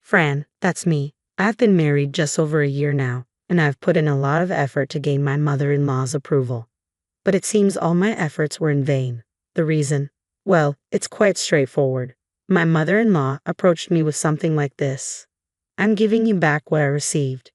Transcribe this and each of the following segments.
Fran, that's me. I've been married just over a year now, and I've put in a lot of effort to gain my mother-in-law's approval. But it seems all my efforts were in vain. The reason? Well, it's quite straightforward. My mother-in-law approached me with something like this. I'm giving you back what I received.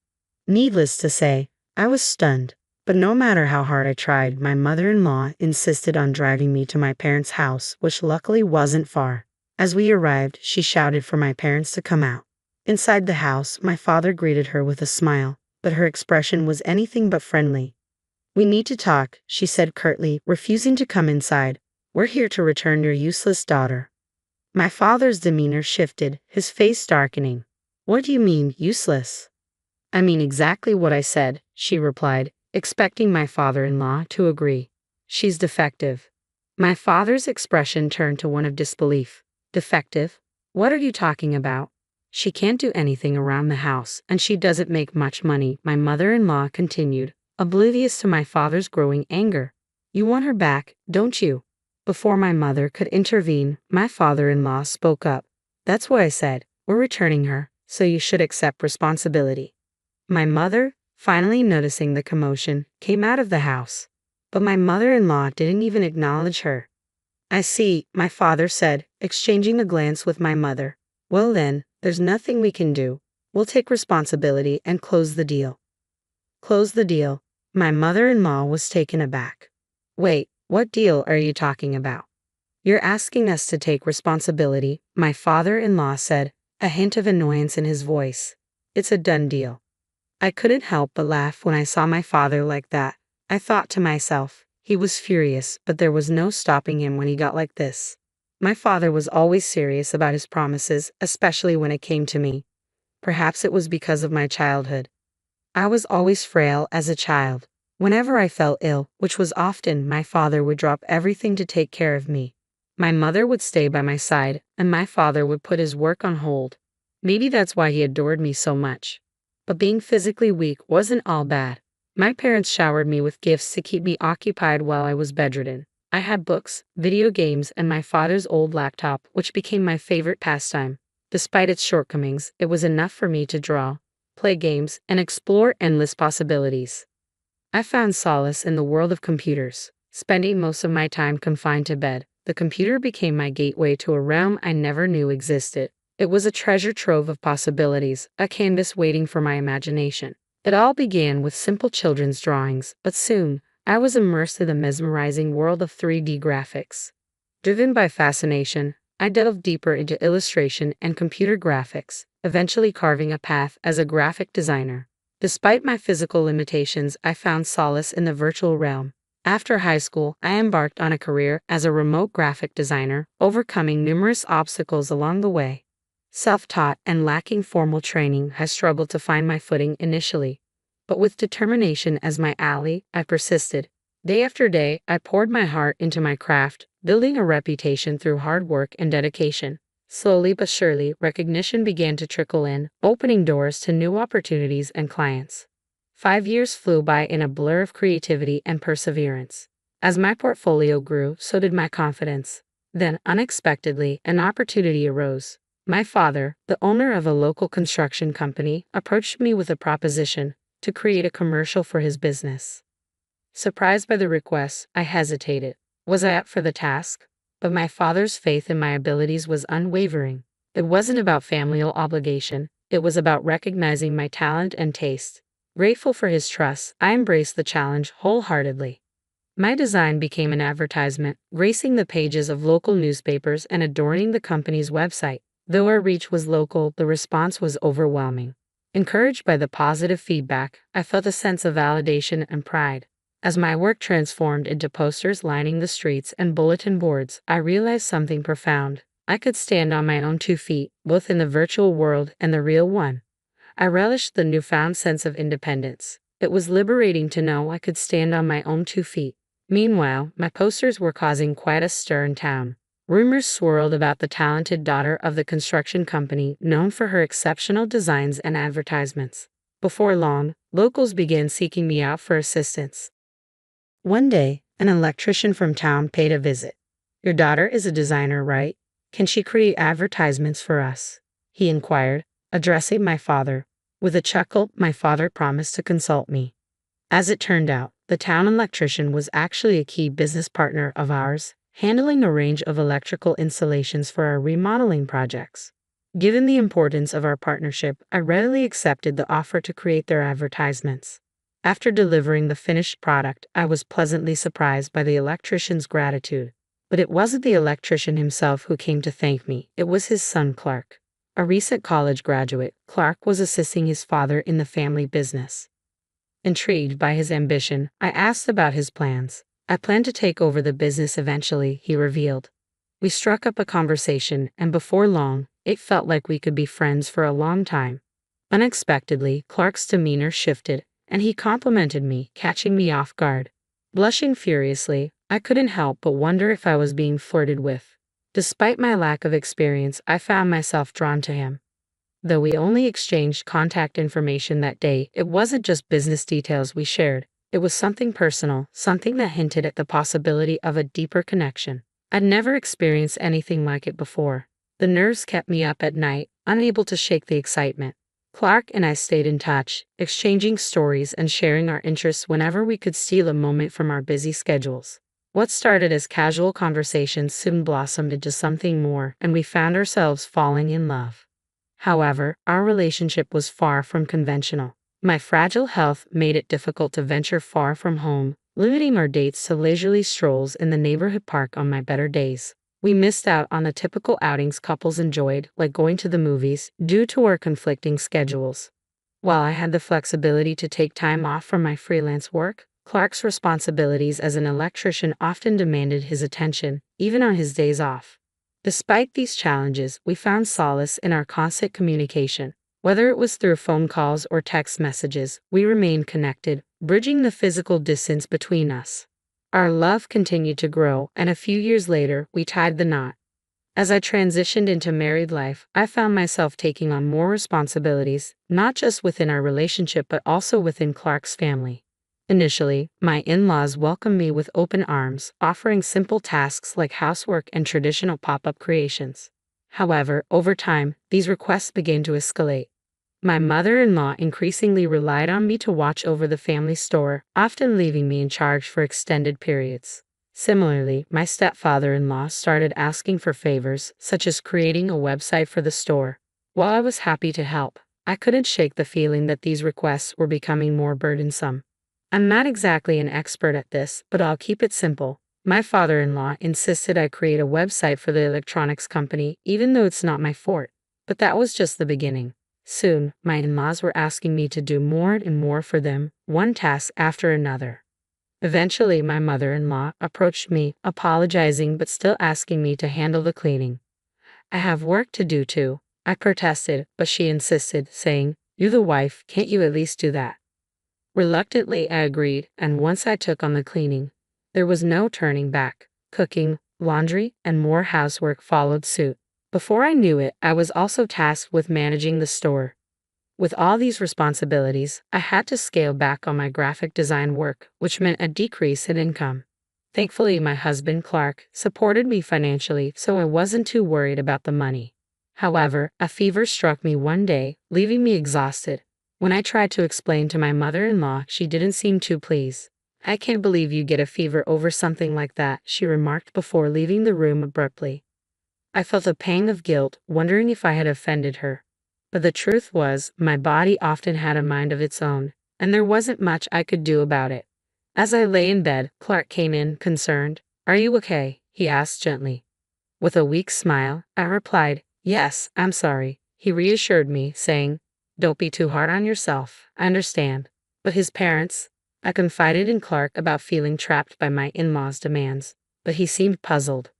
Needless to say, I was stunned. But no matter how hard I tried, my mother-in-law insisted on driving me to my parents' house, which luckily wasn't far. As we arrived, she shouted for my parents to come out. Inside the house, my father greeted her with a smile, but her expression was anything but friendly. "We need to talk," she said curtly, refusing to come inside. "We're here to return your useless daughter." My father's demeanor shifted, his face darkening. "What do you mean, useless?" "I mean exactly what I said," she replied, expecting my father-in-law to agree. "She's defective." My father's expression turned to one of disbelief. "Defective? What are you talking about?" "She can't do anything around the house, and she doesn't make much money," my mother-in-law continued, oblivious to my father's growing anger. "You want her back, don't you?" Before my mother could intervene, my father-in-law spoke up. "That's what I said. We're returning her, so you should accept responsibility." My mother, finally noticing the commotion, came out of the house. But my mother-in-law didn't even acknowledge her. "I see," my father said, exchanging a glance with my mother. "Well then, there's nothing we can do. We'll take responsibility and close the deal." Close the deal? My mother-in-law was taken aback. "Wait, what deal are you talking about?" "You're asking us to take responsibility," my father-in-law said, a hint of annoyance in his voice. "It's a done deal." I couldn't help but laugh when I saw my father like that. I thought to myself, he was furious, but there was no stopping him when he got like this. My father was always serious about his promises, especially when it came to me. Perhaps it was because of my childhood. I was always frail as a child. Whenever I fell ill, which was often, my father would drop everything to take care of me. My mother would stay by my side, and my father would put his work on hold. Maybe that's why he adored me so much. But being physically weak wasn't all bad. My parents showered me with gifts to keep me occupied while I was bedridden. I had books, video games, and my father's old laptop, which became my favorite pastime. Despite its shortcomings, it was enough for me to draw, play games, and explore endless possibilities. I found solace in the world of computers. Spending most of my time confined to bed, the computer became my gateway to a realm I never knew existed. It was a treasure trove of possibilities, a canvas waiting for my imagination. It all began with simple children's drawings, but soon, I was immersed in the mesmerizing world of 3D graphics. Driven by fascination, I delved deeper into illustration and computer graphics, eventually carving a path as a graphic designer. Despite my physical limitations, I found solace in the virtual realm. After high school, I embarked on a career as a remote graphic designer, overcoming numerous obstacles along the way. Self-taught and lacking formal training, I struggled to find my footing initially. But with determination as my ally, I persisted. Day after day, I poured my heart into my craft, building a reputation through hard work and dedication. Slowly but surely, recognition began to trickle in, opening doors to new opportunities and clients. 5 years flew by in a blur of creativity and perseverance. As my portfolio grew, so did my confidence. Then, unexpectedly, an opportunity arose. My father, the owner of a local construction company, approached me with a proposition to create a commercial for his business. Surprised by the request, I hesitated. Was I up for the task? But my father's faith in my abilities was unwavering. It wasn't about familial obligation, it was about recognizing my talent and taste. Grateful for his trust, I embraced the challenge wholeheartedly. My design became an advertisement, gracing the pages of local newspapers and adorning the company's website. Though our reach was local, the response was overwhelming. Encouraged by the positive feedback, I felt a sense of validation and pride. As my work transformed into posters lining the streets and bulletin boards, I realized something profound. I could stand on my own 2 feet, both in the virtual world and the real one. I relished the newfound sense of independence. It was liberating to know I could stand on my own 2 feet. Meanwhile, my posters were causing quite a stir in town. Rumors swirled about the talented daughter of the construction company, known for her exceptional designs and advertisements. Before long, locals began seeking me out for assistance. One day, an electrician from town paid a visit. "Your daughter is a designer, right? Can she create advertisements for us?" he inquired. Addressing my father, with a chuckle, my father promised to consult me. As it turned out, the town electrician was actually a key business partner of ours, handling a range of electrical installations for our remodeling projects. Given the importance of our partnership, I readily accepted the offer to create their advertisements. After delivering the finished product, I was pleasantly surprised by the electrician's gratitude. But it wasn't the electrician himself who came to thank me, it was his son Clark. A recent college graduate, Clark was assisting his father in the family business. Intrigued by his ambition, I asked about his plans. "I plan to take over the business eventually," he revealed. We struck up a conversation, and before long, it felt like we could be friends for a long time. Unexpectedly, Clark's demeanor shifted, and he complimented me, catching me off guard. Blushing furiously, I couldn't help but wonder if I was being flirted with. Despite my lack of experience, I found myself drawn to him. Though we only exchanged contact information that day, it wasn't just business details we shared. It was something personal, something that hinted at the possibility of a deeper connection. I'd never experienced anything like it before. The nerves kept me up at night, unable to shake the excitement. Clark and I stayed in touch, exchanging stories and sharing our interests whenever we could steal a moment from our busy schedules. What started as casual conversations soon blossomed into something more, and we found ourselves falling in love. However, our relationship was far from conventional. My fragile health made it difficult to venture far from home, limiting our dates to leisurely strolls in the neighborhood park on my better days. We missed out on the typical outings couples enjoyed, like going to the movies, due to our conflicting schedules. While I had the flexibility to take time off from my freelance work, Clark's responsibilities as an electrician often demanded his attention, even on his days off. Despite these challenges, we found solace in our constant communication. Whether it was through phone calls or text messages, we remained connected, bridging the physical distance between us. Our love continued to grow, and a few years later, we tied the knot. As I transitioned into married life, I found myself taking on more responsibilities, not just within our relationship but also within Clark's family. Initially, my in-laws welcomed me with open arms, offering simple tasks like housework and traditional pop-up creations. However, over time, these requests began to escalate. My mother-in-law increasingly relied on me to watch over the family store, often leaving me in charge for extended periods. Similarly, my stepfather-in-law started asking for favors, such as creating a website for the store. While I was happy to help, I couldn't shake the feeling that these requests were becoming more burdensome. I'm not exactly an expert at this, but I'll keep it simple. My father-in-law insisted I create a website for the electronics company, even though it's not my forte. But that was just the beginning. Soon, my in-laws were asking me to do more and more for them, one task after another. Eventually, my mother-in-law approached me, apologizing but still asking me to handle the cleaning. "I have work to do too," I protested, but she insisted, saying, "You're the wife, can't you at least do that?" Reluctantly, I agreed, and once I took on the cleaning, there was no turning back. Cooking, laundry, and more housework followed suit. Before I knew it, I was also tasked with managing the store. With all these responsibilities, I had to scale back on my graphic design work, which meant a decrease in income. Thankfully, my husband, Clark, supported me financially, so I wasn't too worried about the money. However, a fever struck me one day, leaving me exhausted. When I tried to explain to my mother-in-law, she didn't seem too pleased. "I can't believe you get a fever over something like that," she remarked before leaving the room abruptly. I felt a pang of guilt, wondering if I had offended her. But the truth was, my body often had a mind of its own, and there wasn't much I could do about it. As I lay in bed, Clark came in, concerned. "Are you okay?" he asked gently. With a weak smile, I replied, "Yes, I'm sorry." He reassured me, saying, "Don't be too hard on yourself, I understand." But his parents? I confided in Clark about feeling trapped by my in-laws' demands, but he seemed puzzled.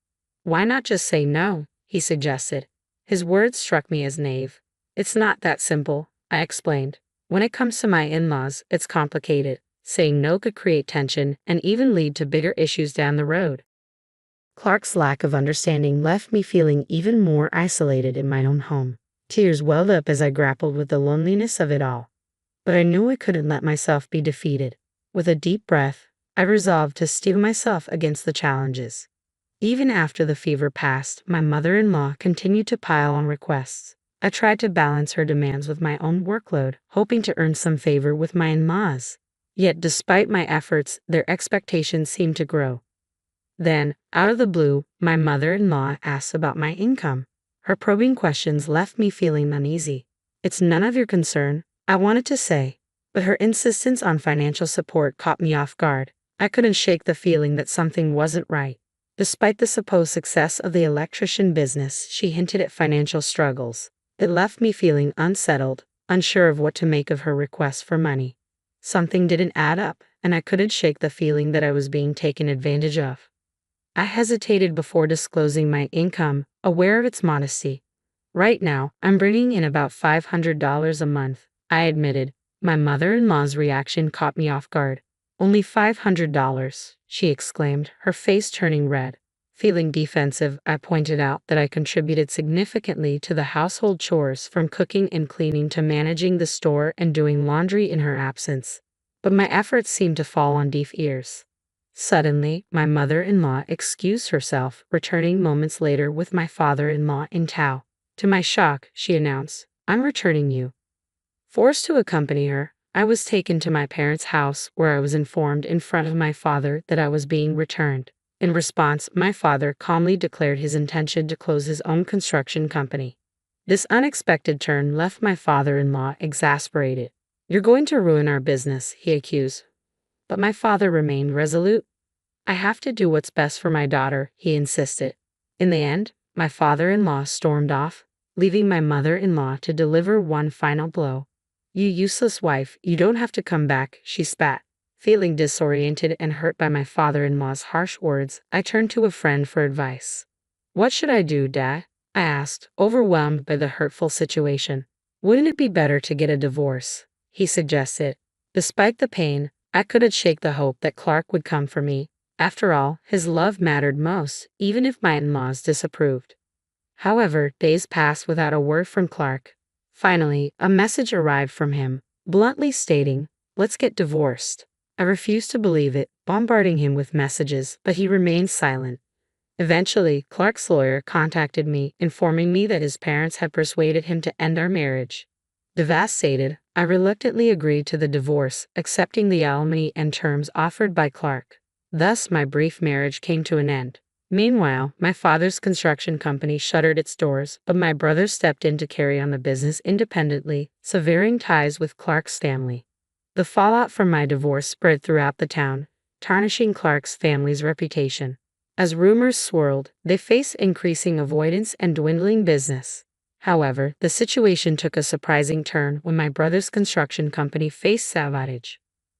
"Why not just say no?" he suggested. His words struck me as naive. "It's not that simple," I explained. "When it comes to my in-laws, it's complicated. Saying no could create tension and even lead to bigger issues down the road." Clark's lack of understanding left me feeling even more isolated in my own home. Tears welled up as I grappled with the loneliness of it all. But I knew I couldn't let myself be defeated. With a deep breath, I resolved to steel myself against the challenges. Even after the fever passed, my mother-in-law continued to pile on requests. I tried to balance her demands with my own workload, hoping to earn some favor with my in-laws. Yet, despite my efforts, their expectations seemed to grow. Then, out of the blue, my mother-in-law asked about my income. Her probing questions left me feeling uneasy. "It's none of your concern," I wanted to say, but her insistence on financial support caught me off guard. I couldn't shake the feeling that something wasn't right. Despite the supposed success of the electrician business, she hinted at financial struggles. It left me feeling unsettled, unsure of what to make of her request for money. Something didn't add up, and I couldn't shake the feeling that I was being taken advantage of. I hesitated before disclosing my income, aware of its modesty. "Right now, I'm bringing in about $500 a month," I admitted. My mother-in-law's reaction caught me off guard. "Only $500, she exclaimed, her face turning red. Feeling defensive, I pointed out that I contributed significantly to the household chores, from cooking and cleaning to managing the store and doing laundry in her absence. But my efforts seemed to fall on deaf ears. Suddenly, my mother-in-law excused herself, returning moments later with my father-in-law in tow. To my shock, she announced, "I'm returning you." Forced to accompany her, I was taken to my parents' house, where I was informed in front of my father that I was being returned. In response, my father calmly declared his intention to close his own construction company. This unexpected turn left my father-in-law exasperated. "You're going to ruin our business," he accused. But my father remained resolute. "I have to do what's best for my daughter," he insisted. In the end, my father-in-law stormed off, leaving my mother-in-law to deliver one final blow. "You useless wife, you don't have to come back," she spat. Feeling disoriented and hurt by my father-in-law's harsh words, I turned to a friend for advice. "What should I do, Dad?" I asked, overwhelmed by the hurtful situation. "Wouldn't it be better to get a divorce?" he suggested. Despite the pain, I couldn't shake the hope that Clark would come for me. After all, his love mattered most, even if my in-laws disapproved. However, days passed without a word from Clark. Finally, a message arrived from him, bluntly stating, "Let's get divorced." I refused to believe it, bombarding him with messages, but he remained silent. Eventually, Clark's lawyer contacted me, informing me that his parents had persuaded him to end our marriage. Devastated, I reluctantly agreed to the divorce, accepting the alimony and terms offered by Clark. Thus, my brief marriage came to an end. Meanwhile, my father's construction company shuttered its doors, but my brother stepped in to carry on the business independently, severing ties with Clark's family. The fallout from my divorce spread throughout the town, tarnishing Clark's family's reputation. As rumors swirled, they faced increasing avoidance and dwindling business. However, the situation took a surprising turn when my brother's construction company faced sabotage.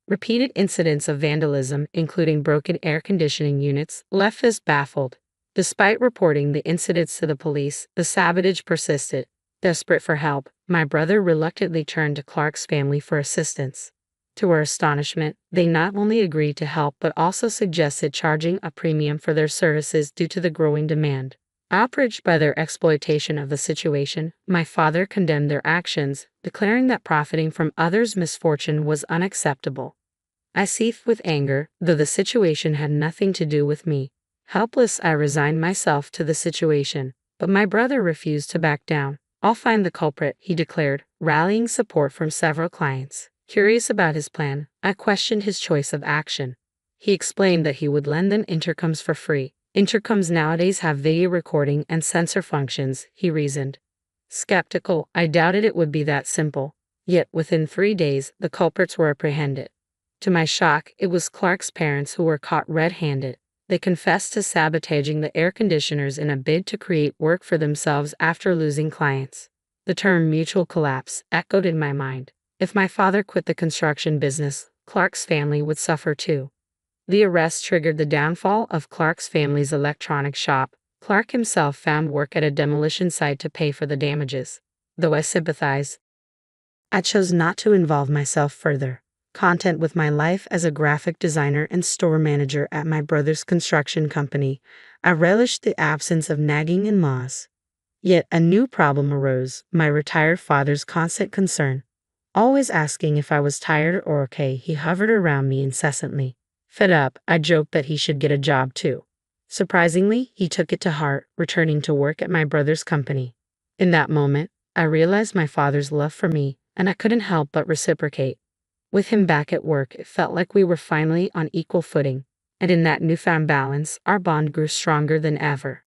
Repeated incidents of vandalism, including broken air conditioning units, left us baffled. Despite reporting the incidents to the police, the sabotage persisted. Desperate for help, my brother reluctantly turned to Clark's family for assistance. To our astonishment, they not only agreed to help but also suggested charging a premium for their services due to the growing demand. Outraged by their exploitation of the situation, my father condemned their actions, declaring that profiting from others' misfortune was unacceptable. I seethed with anger, though the situation had nothing to do with me. Helpless, I resigned myself to the situation, but my brother refused to back down. "I'll find the culprit," he declared, rallying support from several clients. Curious about his plan, I questioned his choice of action. He explained that he would lend them intercoms for free. "Intercoms nowadays have video recording and sensor functions," he reasoned. Skeptical, I doubted it would be that simple. Yet, within 3 days, the culprits were apprehended. To my shock, it was Clark's parents who were caught red-handed. They confessed to sabotaging the air conditioners in a bid to create work for themselves after losing clients. The term mutual collapse echoed in my mind. If my father quit the construction business, Clark's family would suffer too. The arrest triggered the downfall of Clark's family's electronics shop. Clark himself found work at a demolition site to pay for the damages. Though I sympathized, I chose not to involve myself further. Content with my life as a graphic designer and store manager at my brother's construction company, I relished the absence of nagging in-laws. Yet a new problem arose, my retired father's constant concern. Always asking if I was tired or okay, he hovered around me incessantly. Fed up, I joked that he should get a job too. Surprisingly, he took it to heart, returning to work at my brother's company. In that moment, I realized my father's love for me, and I couldn't help but reciprocate. With him back at work, it felt like we were finally on equal footing, and in that newfound balance, our bond grew stronger than ever.